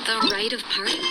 The rite of parting?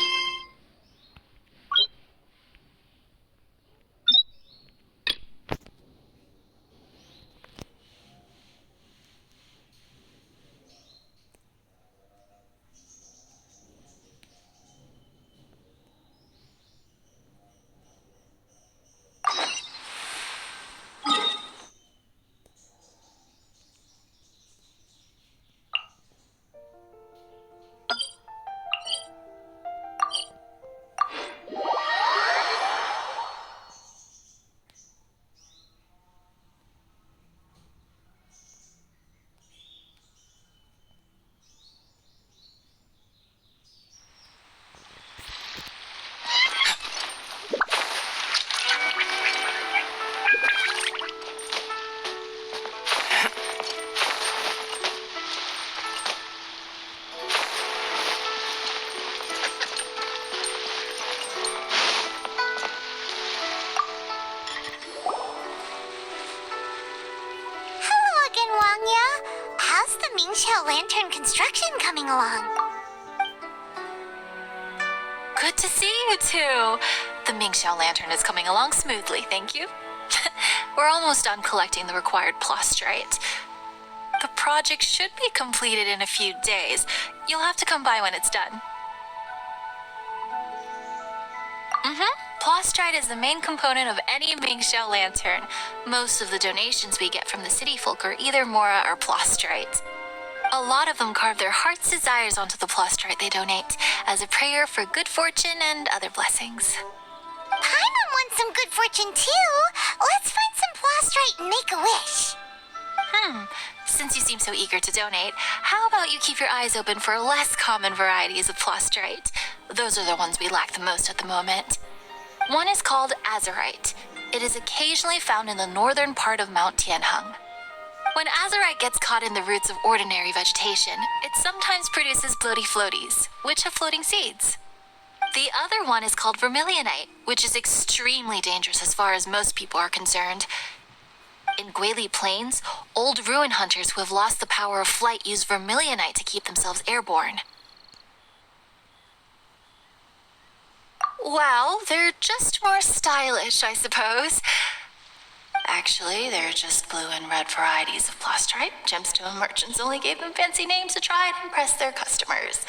How's the Xiao lantern construction coming along? Good to see you two. The Xiao lantern is coming along smoothly, thank you. We're almost done collecting the required plastrite. The project should be completed in a few days. You'll have to come by when it's done. Plastrite is the main component of any Xiao lantern. Most of the donations we get from the city folk are either mora or plastrite. A lot of them carve their heart's desires onto the plastrite they donate as a prayer for good fortune and other blessings. Paimon wants some good fortune too. Let's find some plastrite and make a wish. Since you seem so eager to donate, how about you keep your eyes open for less common varieties of plastrite? Those are the ones we lack the most at the moment. One is called azurite. It is occasionally found in the northern part of Mount Tianheng. When azurite gets caught in the roots of ordinary vegetation, it sometimes produces bloaty floaties, which have floating seeds. The other one is called vermilionite, which is extremely dangerous as far as most people are concerned. In Guili Plains, old ruin hunters who have lost the power of flight use vermilionite to keep themselves airborne. Well, they're just more stylish, I suppose. Actually, they're just blue and red varieties of plastrite. Gemstone merchants only gave them fancy names to try and impress their customers.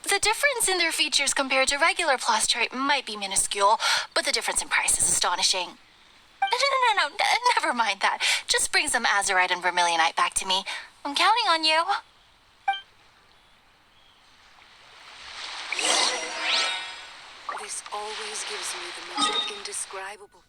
The difference in their features compared to regular plastrite might be minuscule, but the difference in price is astonishing. No, never mind that. Just bring some azurite and vermilionite back to me. I'm counting on you. This always gives me the most indescribable.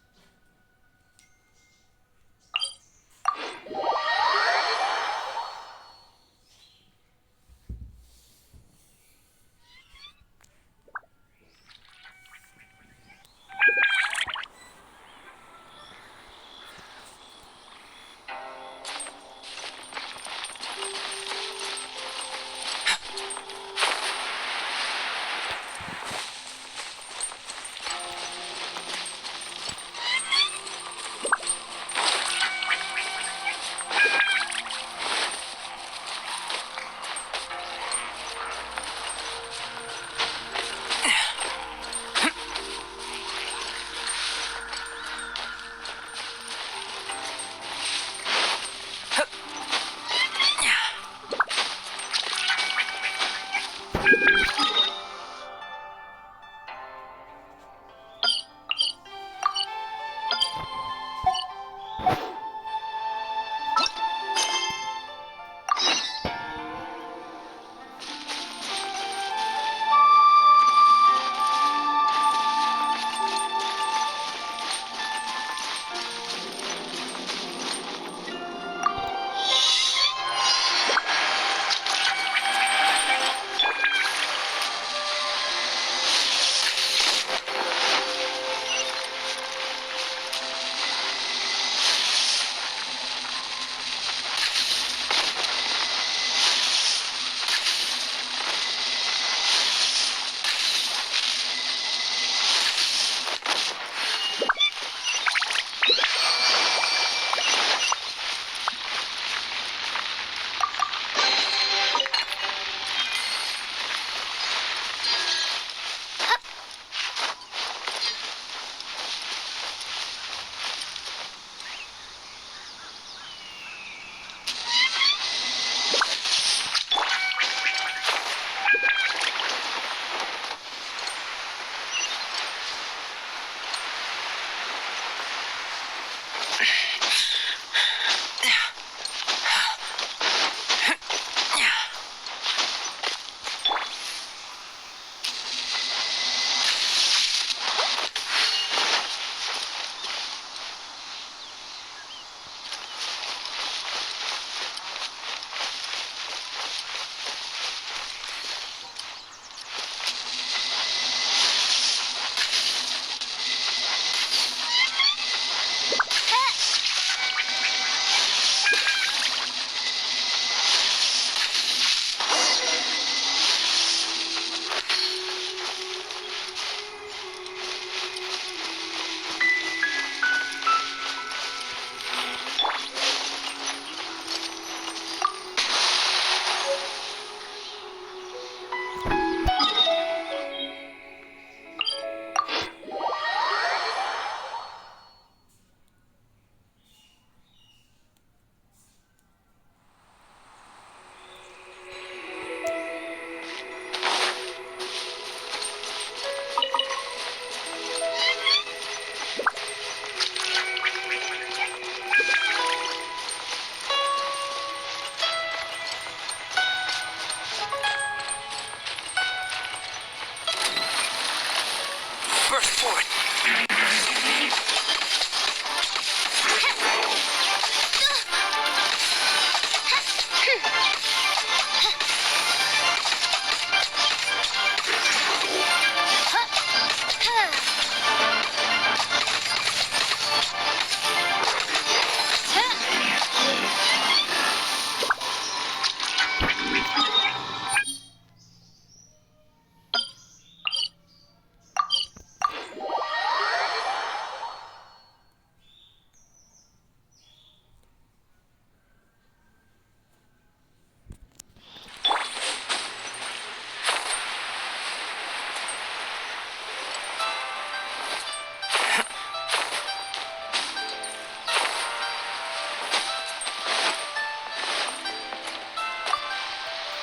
first for it.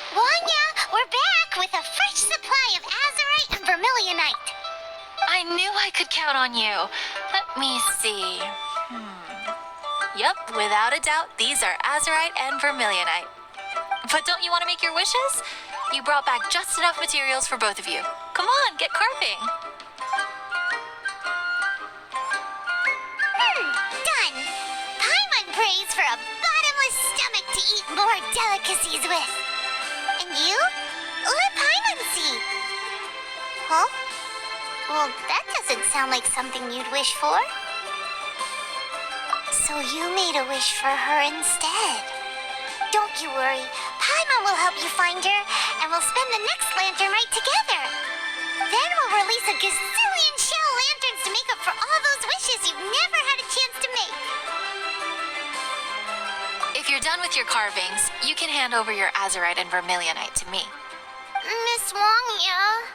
Wanya, we're back with a fresh supply of azurite and vermilionite. I knew I could count on you. Let me see. Yep, without a doubt, these are azurite and vermilionite. But don't you want to make your wishes? You brought back just enough materials for both of you. Come on, get carving. Done. Paimon prays for a bottomless stomach to eat more delicacies with. And you? Let Paimon see. Huh? Well, that doesn't sound like something you'd wish for. So you made a wish for her instead. Don't you worry. Paimon will help you find her, and we'll spend the next lantern right together. Then we'll release a gazillion Xiao lanterns to make up for all those wishes you've never had a chance to make. If you're done with your carvings, you can hand over your azurite and vermilionite to me. Miss Wangya.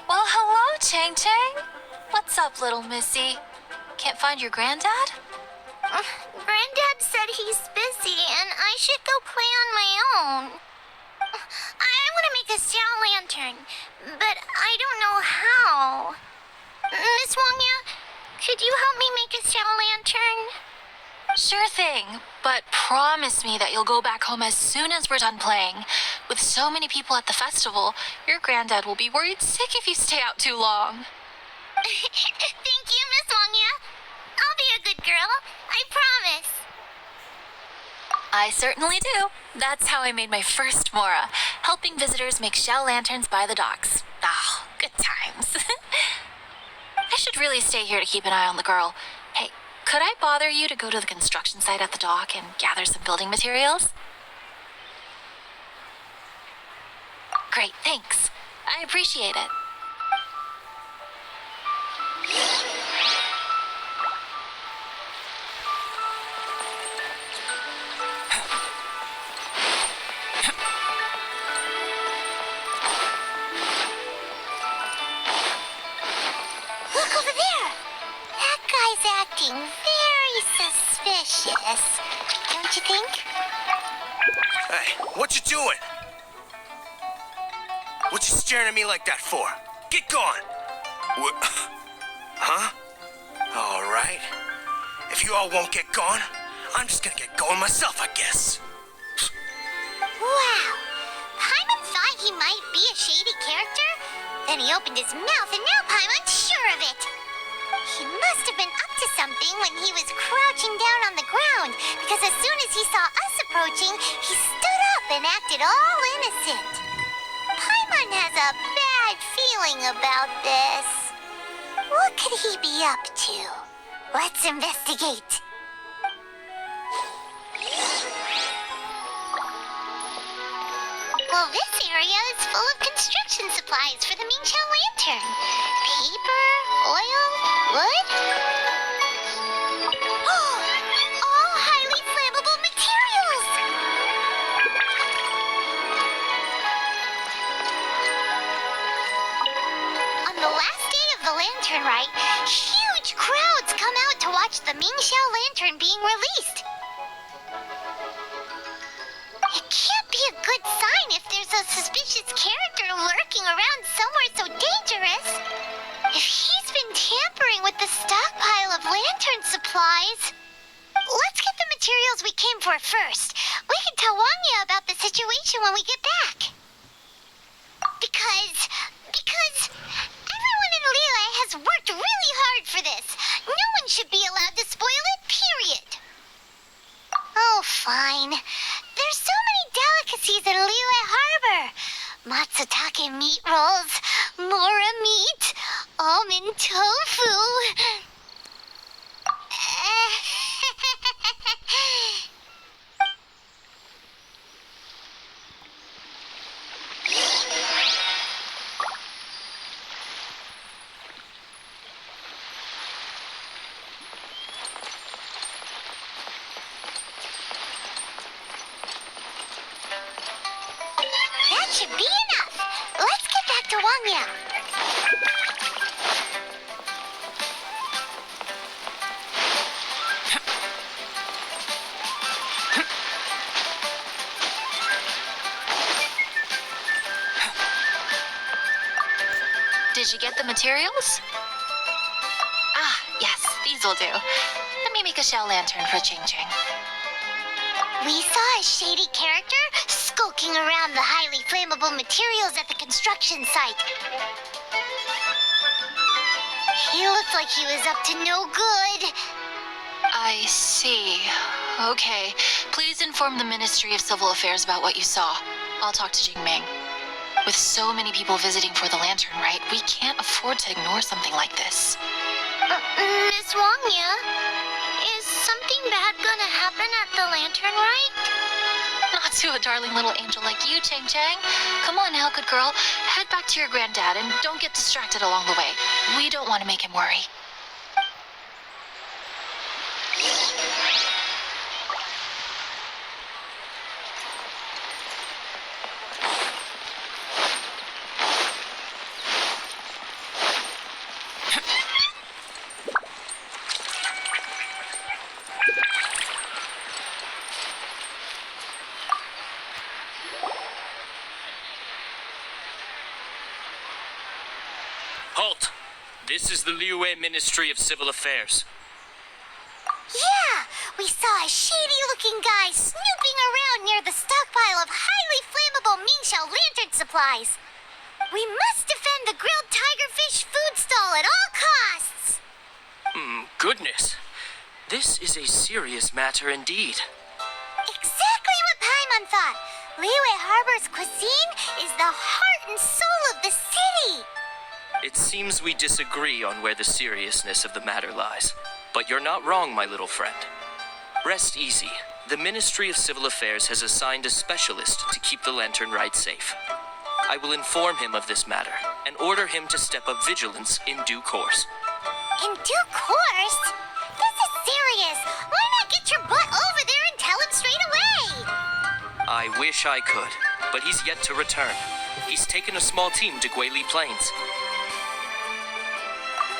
Well, hello, Chang Chang. What's up, little missy? Can't find your granddad? Granddad said he's busy and I should go play on my own. I want to make a Xiao lantern, but I don't know how. Miss Wangya, could you help me make a Xiao lantern? Sure thing, but promise me that you'll go back home as soon as we're done playing. With so many people at the festival, your granddad will be worried sick if you stay out too long. Thank you, Miss Wangya. I'll be a good girl. I promise. I certainly do. That's how I made my first Mora, helping visitors make shell lanterns by the docks. Ah, good times. I should really stay here to keep an eye on the girl. Hey, could I bother you to go to the construction site at the dock and gather some building materials? Great, thanks. I appreciate it. Look over there. That guy's acting very suspicious. Don't you think? Hey, what you doing? What you staring at me like that for? Get going! What? Huh? All right. If you all won't get going, I'm just gonna get going myself, I guess. Wow. Paimon thought he might be a shady character. Then he opened his mouth and now Paimon's sure of it. He must have been up to something when he was crouching down on the ground, because as soon as he saw us approaching, he stood up and acted all innocent. Paimon has a bad feeling about this. What could he be up to? Let's investigate. Well, this area is full of construction supplies for the Mingqiao lantern. Paper, oil, wood. All highly flammable materials. On the last day of the lantern rite, huge crowds come out to watch the Mingqiao lantern being released. It can't be a good sign if there's a suspicious character lurking around somewhere so dangerous. If he's been tampering with the stockpile of lantern supplies, let's get the materials we came for first. We can tell Wangya about the situation when we get back. Because has worked really hard for this. No one should be allowed to spoil it, period. Oh, fine. There's so many delicacies in Liyue Harbor. Matsutake meat rolls, mora meat, almond tofu. That should be enough. Let's get back to Wangya. Did you get the materials? Ah, yes, these will do. Let me make a shell lantern for Ching Ching. We saw a shady character skulking around the highly flammable materials at the construction site. He looked like he was up to no good. I see. Okay. Please inform the Ministry of Civil Affairs about what you saw. I'll talk to Jingming. With so many people visiting for the lantern rite, we can't afford to ignore something like this. Miss Wangya, is something bad gonna happen at the lantern rite? Not to a darling little angel like you, Chang Chang. Come on now, good girl. Head back to your granddad and don't get distracted along the way. We don't want to make him worry. Halt! This is the Liyue Ministry of Civil Affairs. Yeah, we saw a shady-looking guy snooping around near the stockpile of highly flammable Mingxiao lantern supplies. We must defend the grilled tigerfish food stall at all costs. Goodness. This is a serious matter indeed. Exactly what Paimon thought. Liyue Harbor's cuisine is the heart and soul of the city. It seems we disagree on where the seriousness of the matter lies. But you're not wrong, my little friend. Rest easy. The Ministry of Civil Affairs has assigned a specialist to keep the lantern rite safe. I will inform him of this matter and order him to step up vigilance in due course. In due course? This is serious. Why not get your butt over there and tell him straight away? I wish I could, but he's yet to return. He's taken a small team to Guili Plains.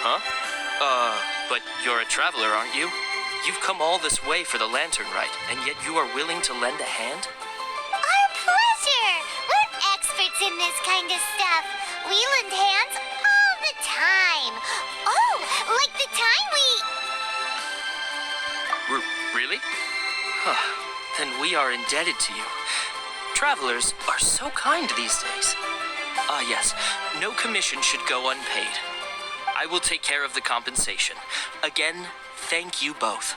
Huh? But you're a traveler, aren't you? You've come all this way for the lantern rite, and yet you are willing to lend a hand? Our pleasure. We're experts in this kind of stuff. We lend hands all the time. Oh, like the time we... Really? Huh. Then we are indebted to you. Travelers are so kind these days. Ah, yes. No commission should go unpaid. I will take care of the compensation. Again, thank you both.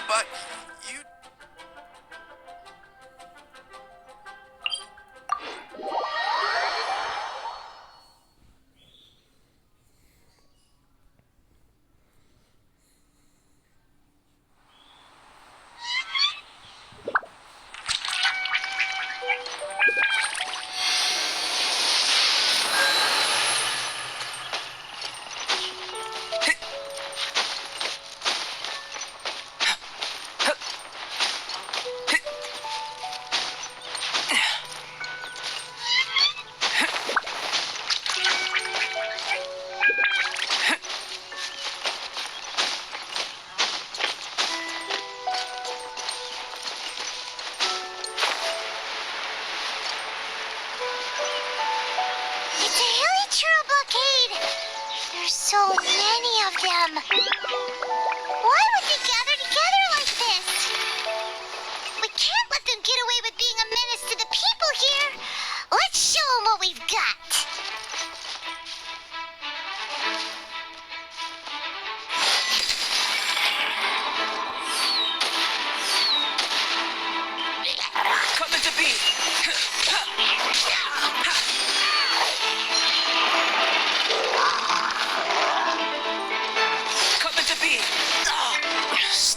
But you... So many of them. Why would they gather together like this? We can't let them get away with being a menace to the people here. Let's show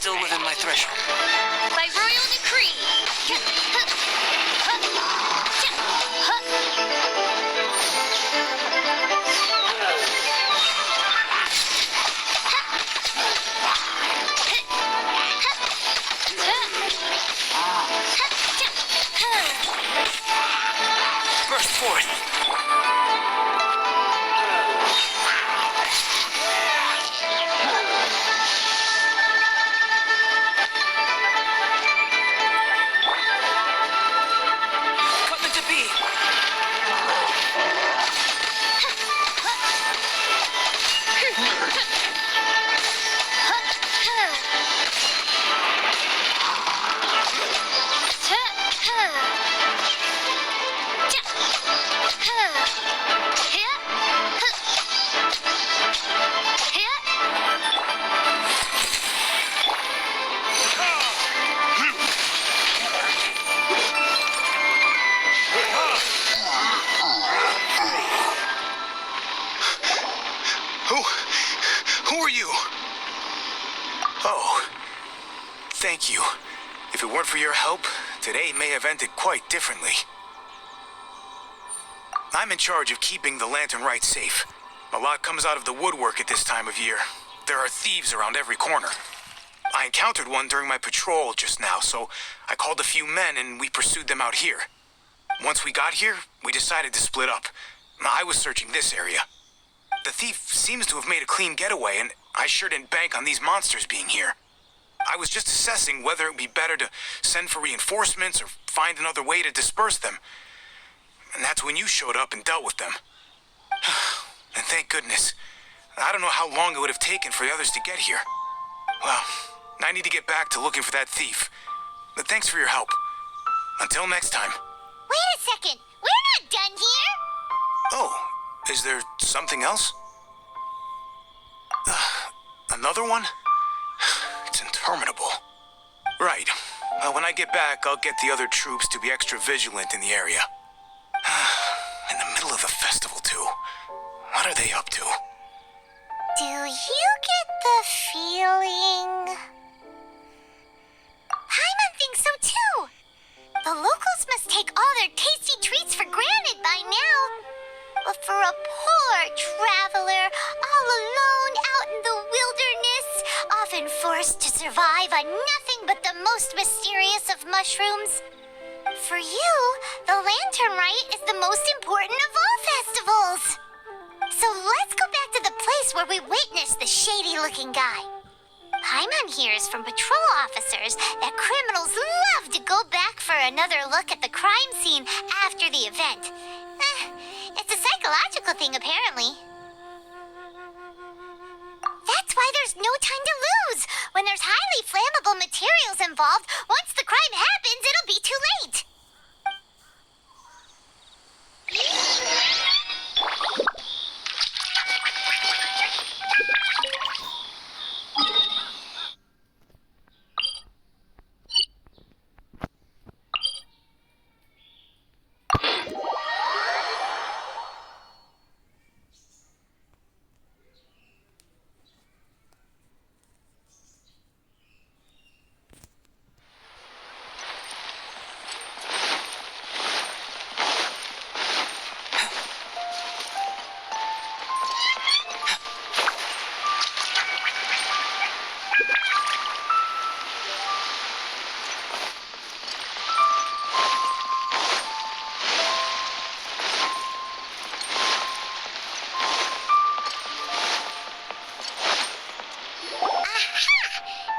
still within my threshold. By royal decree. Burst forth. Come into being. Who are you? Oh, thank you. If it weren't for your help, today may have ended quite differently. I'm in charge of keeping the Lantern Rite safe. A lot comes out of the woodwork at this time of year. There are thieves around every corner. I encountered one during my patrol just now, so I called a few men and we pursued them out here. Once we got here, we decided to split up. I was searching this area. The thief seems to have made a clean getaway, and I sure didn't bank on these monsters being here. I was just assessing whether it would be better to send for reinforcements or find another way to disperse them. And that's when you showed up and dealt with them. And thank goodness. I don't know how long it would have taken for the others to get here. Well, I need to get back to looking for that thief. But thanks for your help. Until next time. Wait a second. We're not done here. Oh, is there something else? Another one? It's interminable. Right. When I get back, I'll get the other troops to be extra vigilant in the area. In the middle of the festival, too. What are they up to? Do you get the feeling... Paimon thinks so too. The locals must take all their tasty treats for granted by now. But for a poor traveler, all alone out in the wilderness, often forced to survive on nothing but the most mysterious of mushrooms. For you, the Lantern Rite is the most important of all festivals. So let's go back to the place where we witnessed the shady-looking guy. Paimon hears from patrol officers that criminals love to go back for another look at the crime scene after the event. It's a psychological thing, apparently. That's why there's no time to lose. When there's highly flammable materials involved, once the crime happens, it'll be too late.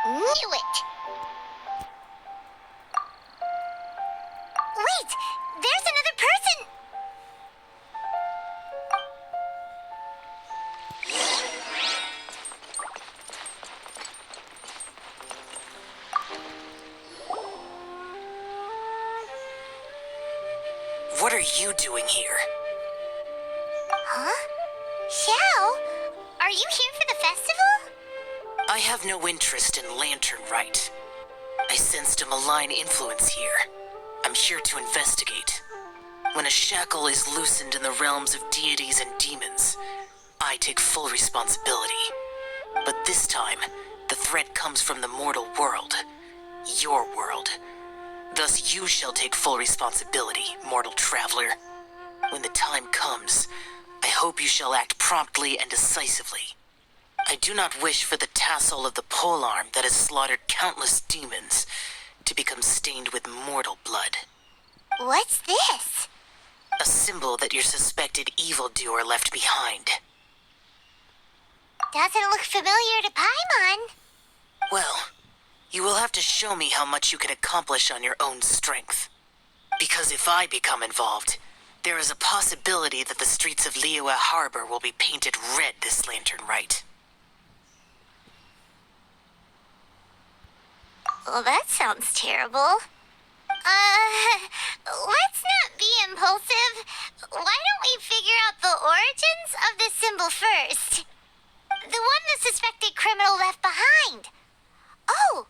Knew it! Wait! There's another person! What are you doing here? Huh? Xiao? Are you here for the festival? I have no interest in Lantern Rite. I sensed a malign influence here. I'm here to investigate. When a shackle is loosened in the realms of deities and demons, I take full responsibility. But this time, the the threat comes from the mortal world. Your world. Thus you shall take full responsibility, mortal traveler. When the time comes, I hope you shall act promptly and decisively. I do not wish for the tassel of the polearm that has slaughtered countless demons to become stained with mortal blood. What's this? A symbol that your suspected evildoer left behind. Doesn't look familiar to Paimon. Well, you will have to show me how much you can accomplish on your own strength. Because if I become involved, there is a possibility that the streets of Liyue Harbor will be painted red this lantern rite. Well, that sounds terrible. Let's not be impulsive. Why don't we figure out the origins of this symbol first? The one the suspected criminal left behind. Oh,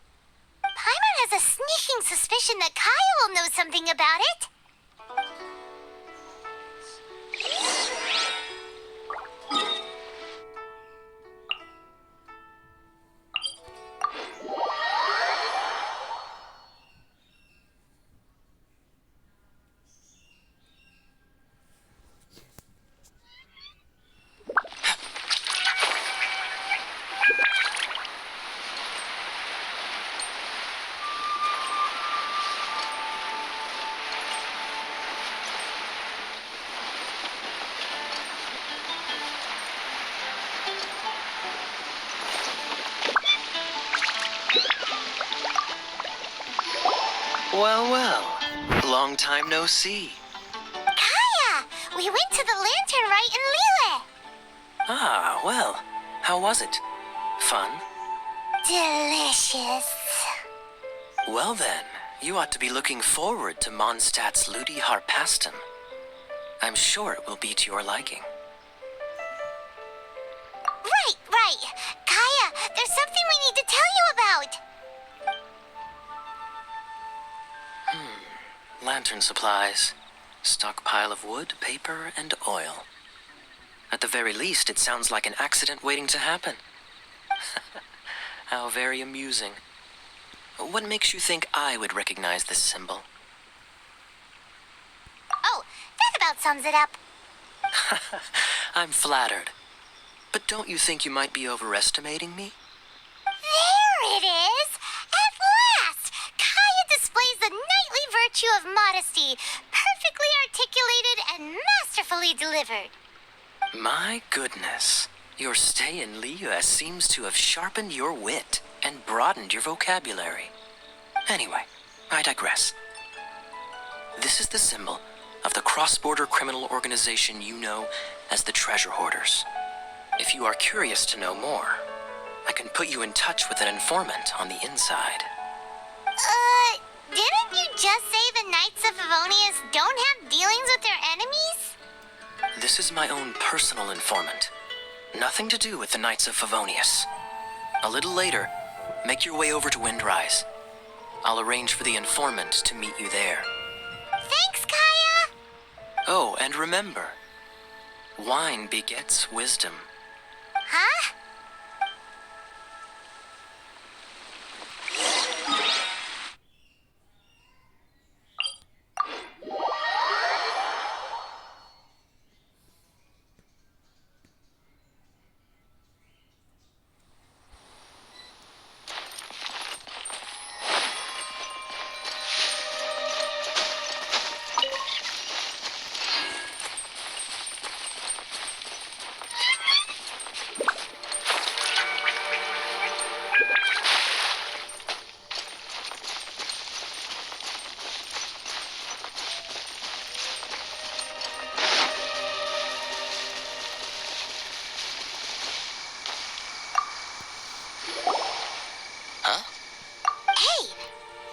Paimon has a sneaking suspicion that Kaya will know something about it. Well, well. Long time no see. Kaya, we went to the lantern rite in Liyue. Ah, well. How was it? Fun? Delicious. Well then, you ought to be looking forward to Mondstadt's Ludi Harpasten. I'm sure it will be to your liking. Right. Kaya, there's something we need to tell you about. Lantern supplies. Stockpile of wood, paper, and oil. At the very least, it sounds like an accident waiting to happen. How very amusing. What makes you think I would recognize this symbol? Oh, that about sums it up. I'm flattered. But don't you think you might be overestimating me? There it is! At last! Kaya displays the knightly virtue of modesty, perfectly articulated and masterfully delivered. My goodness. Your stay in Liyue seems to have sharpened your wit and broadened your vocabulary. Anyway, I digress. This is the symbol of the cross-border criminal organization you know as the Treasure Hoarders. If you are curious to know more, I can put you in touch with an informant on the inside. Didn't you just say the Knights of Favonius don't have dealings with their enemies? This is my own personal informant. Nothing to do with the Knights of Favonius. A little later, make your way over to Windrise. I'll arrange for the informant to meet you there. Thanks, Kaya! Oh, and remember, wine begets wisdom. Huh?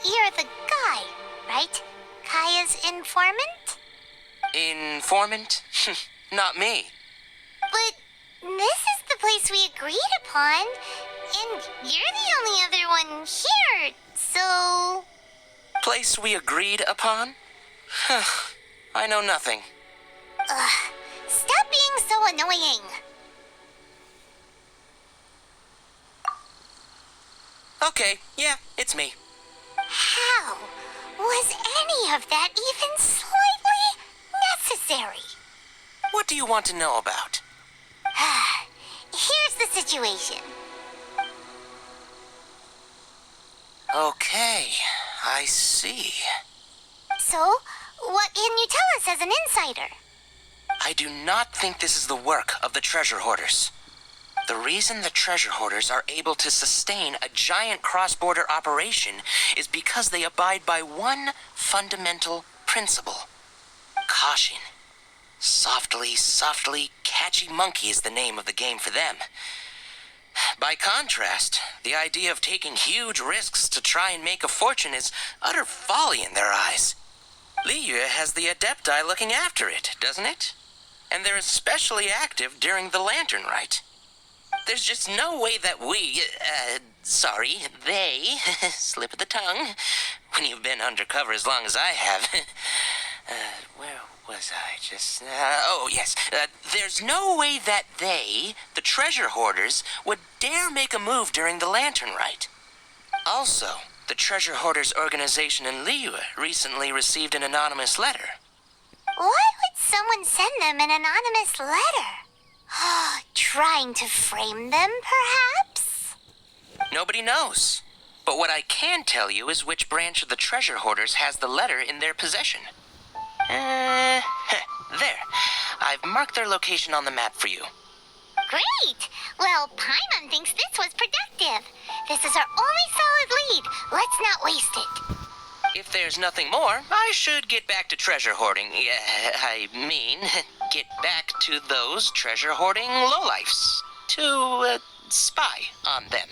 You're the guy, right? Kaya's informant? Informant? Not me. But this is the place we agreed upon, and you're the only other one here, so... Place we agreed upon? I know nothing. Stop being so annoying. Okay, yeah, it's me. How was any of that even slightly necessary? What do you want to know about? Here's the situation. Okay, I see. So, what can you tell us as an insider? I do not think this is the work of the treasure hoarders. The reason the treasure hoarders are able to sustain a giant cross-border operation is because they abide by one fundamental principle. Caution. Softly, softly, catchy monkey is the name of the game for them. By contrast, the idea of taking huge risks to try and make a fortune is utter folly in their eyes. Liyue has the Adepti looking after it, doesn't it? And they're especially active during the Lantern Rite. There's just no way that they, slip of the tongue, when you've been undercover as long as I have. Where was I just... there's no way that they, the treasure hoarders, would dare make a move during the Lantern Rite. Also, the treasure hoarders organization in Liyue recently received an anonymous letter. Why would someone send them an anonymous letter? Trying to frame them, perhaps? Nobody knows. But what I can tell you is which branch of the treasure hoarders has the letter in their possession. There. I've marked their location on the map for you. Great! Well, Paimon thinks this was productive. This is our only solid lead. Let's not waste it. If there's nothing more, I should get back to treasure hoarding. Get back to those treasure hoarding lowlifes. To, spy on them.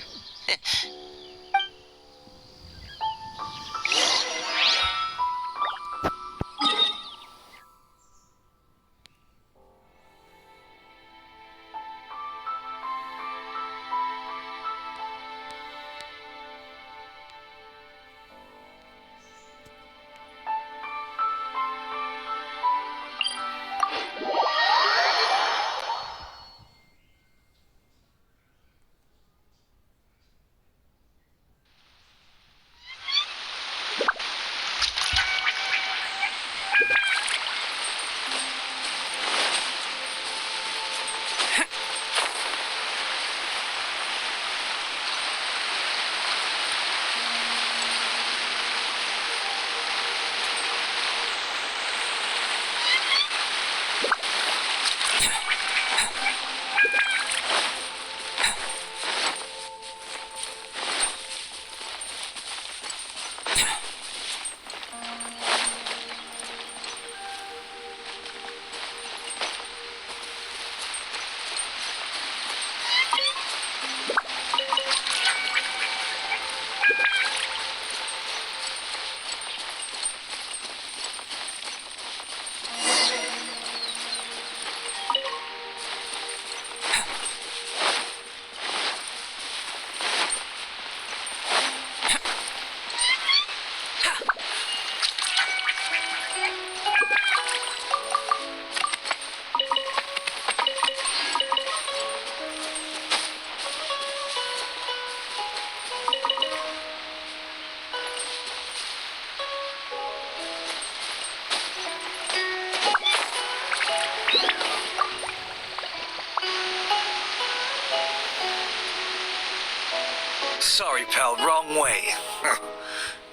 Sorry, pal, wrong way.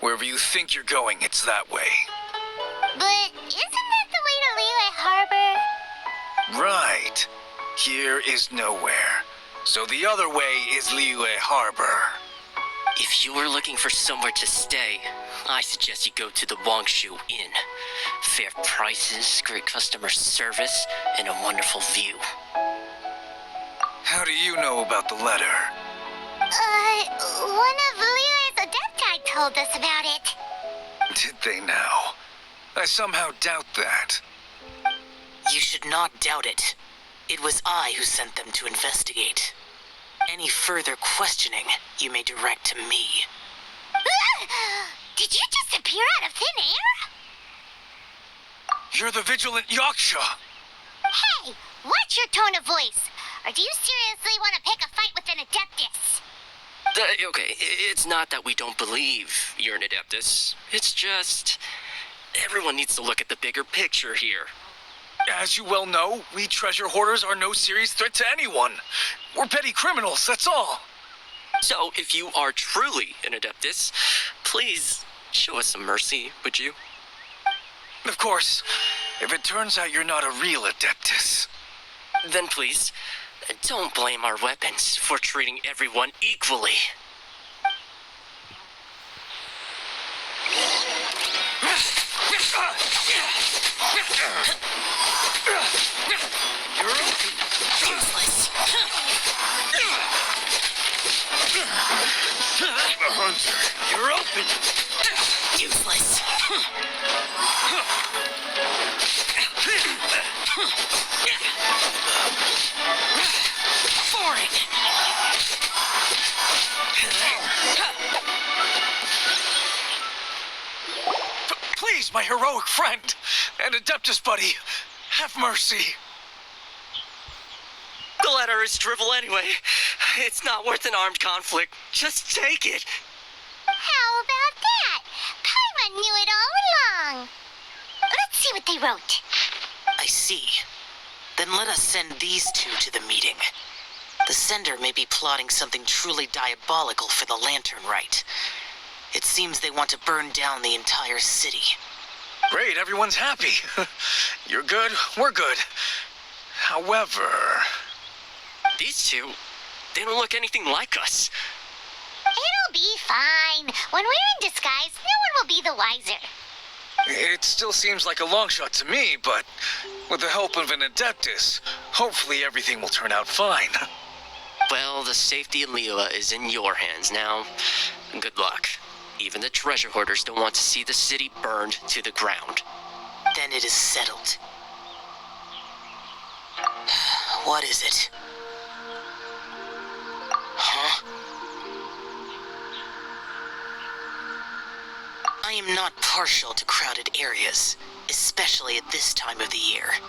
Wherever you think you're going, it's that way. But isn't that the way to Liyue Harbor? Right. Here is nowhere. So the other way is Liyue Harbor. If you were looking for somewhere to stay, I suggest you go to the Wangshu Inn. Fair prices, great customer service, and a wonderful view. How do you know about the letter? One of Liyue's Adepti told us about it. Did they now? I somehow doubt that. You should not doubt it. It was I who sent them to investigate. Any further questioning, you may direct to me. Did you just appear out of thin air? You're the vigilant Yaksha! Hey, watch your tone of voice. Or do you seriously want to pick a fight with an Adeptus? Okay, it's not that we don't believe you're an Adeptus. It's just... everyone needs to look at the bigger picture here. As you well know, we treasure hoarders are no serious threat to anyone. We're petty criminals, that's all. So, if you are truly an Adeptus, please show us some mercy, would you? Of course, if it turns out you're not a real Adeptus. Then please, don't blame our weapons for treating everyone equally. You're useless. The hunter, you're open. Useless. Boring. Please, my heroic friend and Adeptus buddy, have mercy. The letter is drivel anyway. It's not worth an armed conflict. Just take it. How about that? Paimon knew it all along. Let's see what they wrote. I see. Then let us send these two to the meeting. The sender may be plotting something truly diabolical for the Lantern Rite. It seems they want to burn down the entire city. Great, everyone's happy. You're good, we're good. However... These two, they don't look anything like us. It'll be fine. When we're in disguise, no one will be the wiser. It still seems like a long shot to me, but with the help of an Adeptus, hopefully everything will turn out fine. Well, the safety of Liyue is in your hands now. Good luck. Even the treasure hoarders don't want to see the city burned to the ground. Then it is settled. What is it? Huh? I am not partial to crowded areas, especially at this time of the year.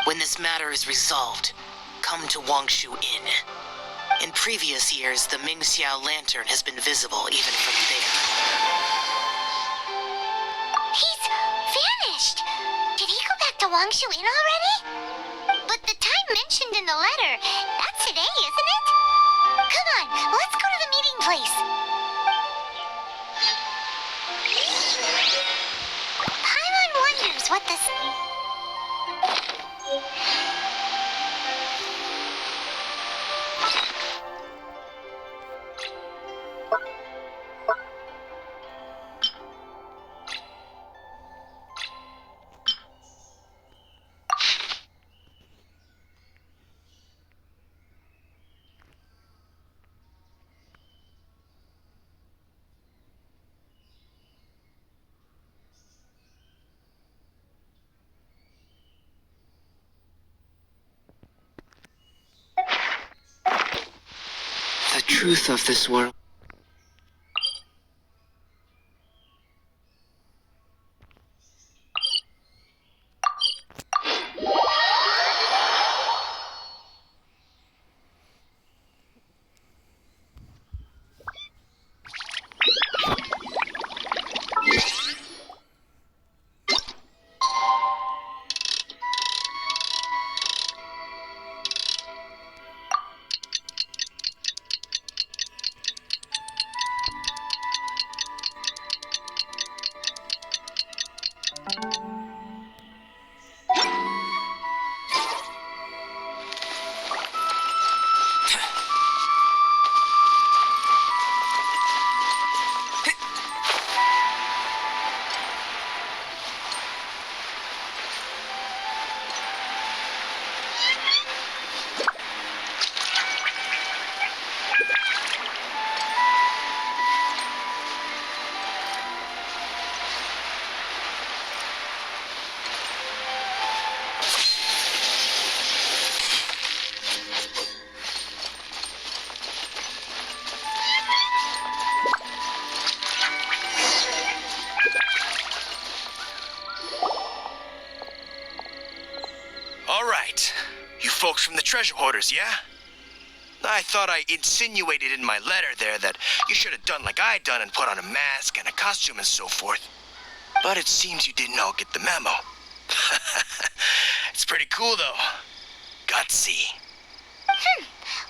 When this matter is resolved, come to Wangshu Inn. In previous years, the Xiao lantern has been visible even from there. He's vanished. Did he go back to Wangshu Inn already? But the time mentioned in the letter, that's today, isn't it? Come on, let's go to the meeting place. Paimon wonders what this... The truth of this world. All right. You folks from the treasure hoarders, yeah? I thought I insinuated in my letter there that you should have done like I done and put on a mask and a costume and so forth. But it seems you didn't all get the memo. It's pretty cool, though. Gutsy.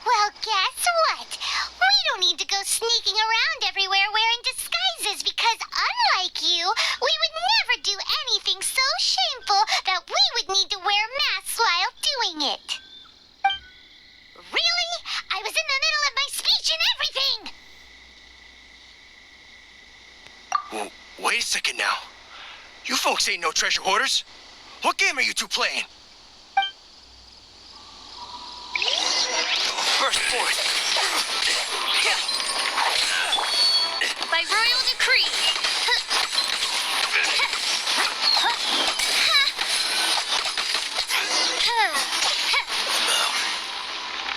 Well, guess what? We don't need to go sneaking around everywhere wearing disguises because, unlike you, we would never do anything so shameful that we would need to wear masks while doing it. Really? I was in the middle of my speech and everything! Well, wait a second now. You folks ain't no treasure hoarders. What game are you two playing? Burst forth. By royal decree.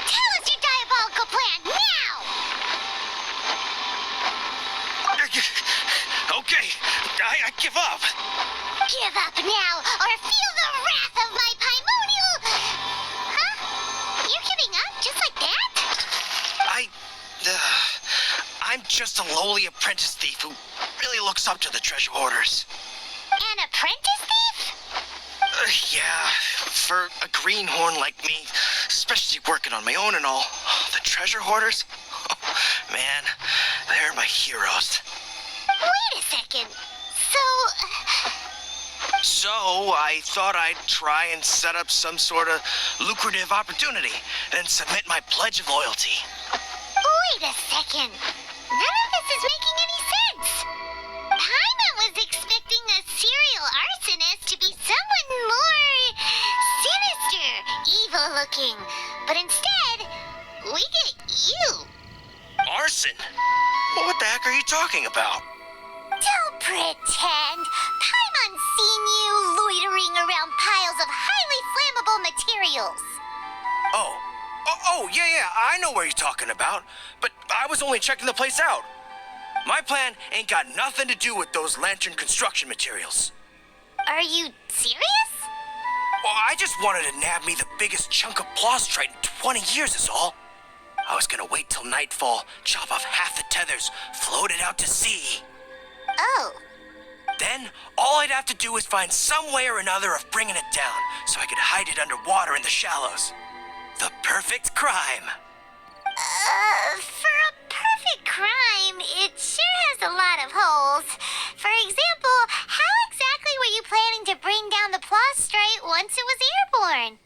Tell us your diabolical plan now! Okay, I give up. Give up now, or feel the wrath of my primordial... Huh? You giving up just like that? I'm just a lowly apprentice thief who really looks up to the treasure hoarders. An apprentice thief? Yeah, for a greenhorn like me, especially working on my own and all, the treasure hoarders, man, they're my heroes. Wait a second. So I thought I'd try and set up some sort of lucrative opportunity and submit my pledge of loyalty. Wait a second. None of this is making any sense. Paimon was expecting a serial arsonist to be someone more sinister, evil-looking. But instead, we get you. Arson? What the heck are you talking about? Don't pretend. Paimon's seen you loitering around piles of highly flammable materials. Oh, yeah, I know what you're talking about. But I was only checking the place out. My plan ain't got nothing to do with those lantern construction materials. Are you serious? Well, I just wanted to nab me the biggest chunk of plastrite in 20 years is all. I was gonna wait till nightfall, chop off half the tethers, float it out to sea. Oh. Then, all I'd have to do is find some way or another of bringing it down, so I could hide it underwater in the shallows. The perfect crime. For a perfect crime, it sure has a lot of holes. For example, how exactly were you planning to bring down the plastrite once it was airborne?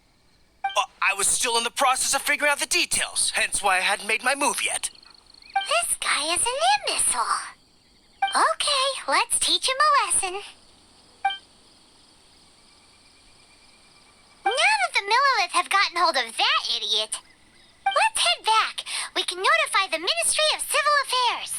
Well, I was still in the process of figuring out the details, hence why I hadn't made my move yet. This guy is an imbecile. Okay, let's teach him a lesson. Now that the Millilith have gotten hold of that idiot, let's head back. We can notify the Ministry of Civil Affairs.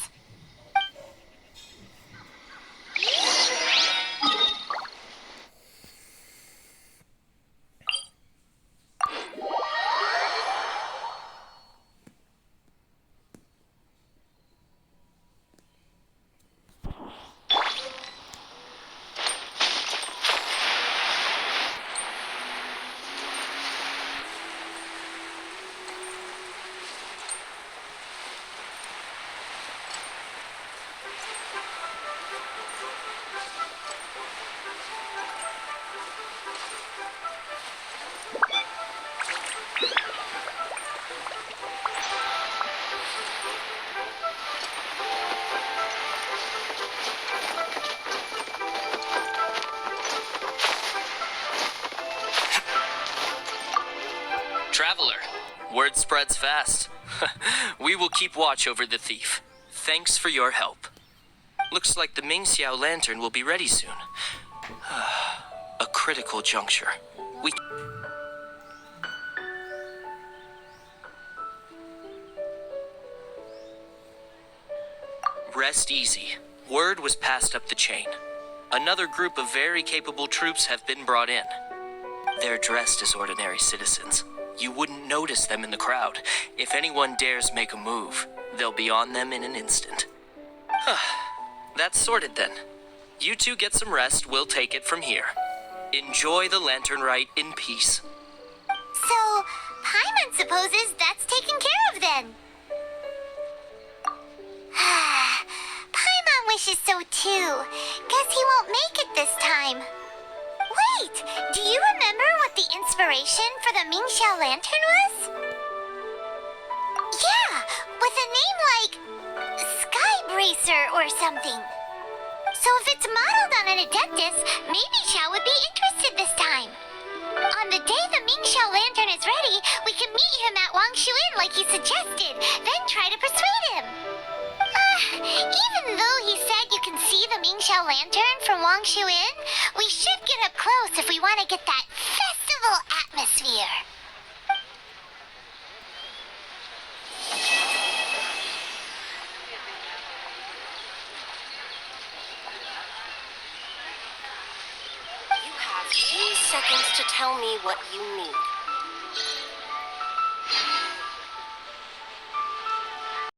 Traveler, word spreads fast. We will keep watch over the thief. Thanks for your help. Looks like the Ming Xiao lantern will be ready soon. A critical juncture. Rest easy. Word was passed up the chain. Another group of very capable troops have been brought in. They're dressed as ordinary citizens. You wouldn't notice them in the crowd. If anyone dares make a move, they'll be on them in an instant. That's sorted then. You two get some rest, we'll take it from here. Enjoy the lantern rite in peace. So, Paimon supposes that's taken care of then. Paimon wishes so too. Guess he won't make it this time. Wait, do you remember what the inspiration for the Mingxiao lantern was? Yeah, with a name like Sky Bracer or something. So if it's modeled on an Adeptus, maybe Xiao would be interested this time. On the day the Mingxiao lantern is ready, we can meet him at Wangshuin like he suggested, then try to persuade him. Even though he said you can see the Mingxiao lantern from Wangshuin, we should get up close if we want to get that festival atmosphere. You have 2 seconds to tell me what you need.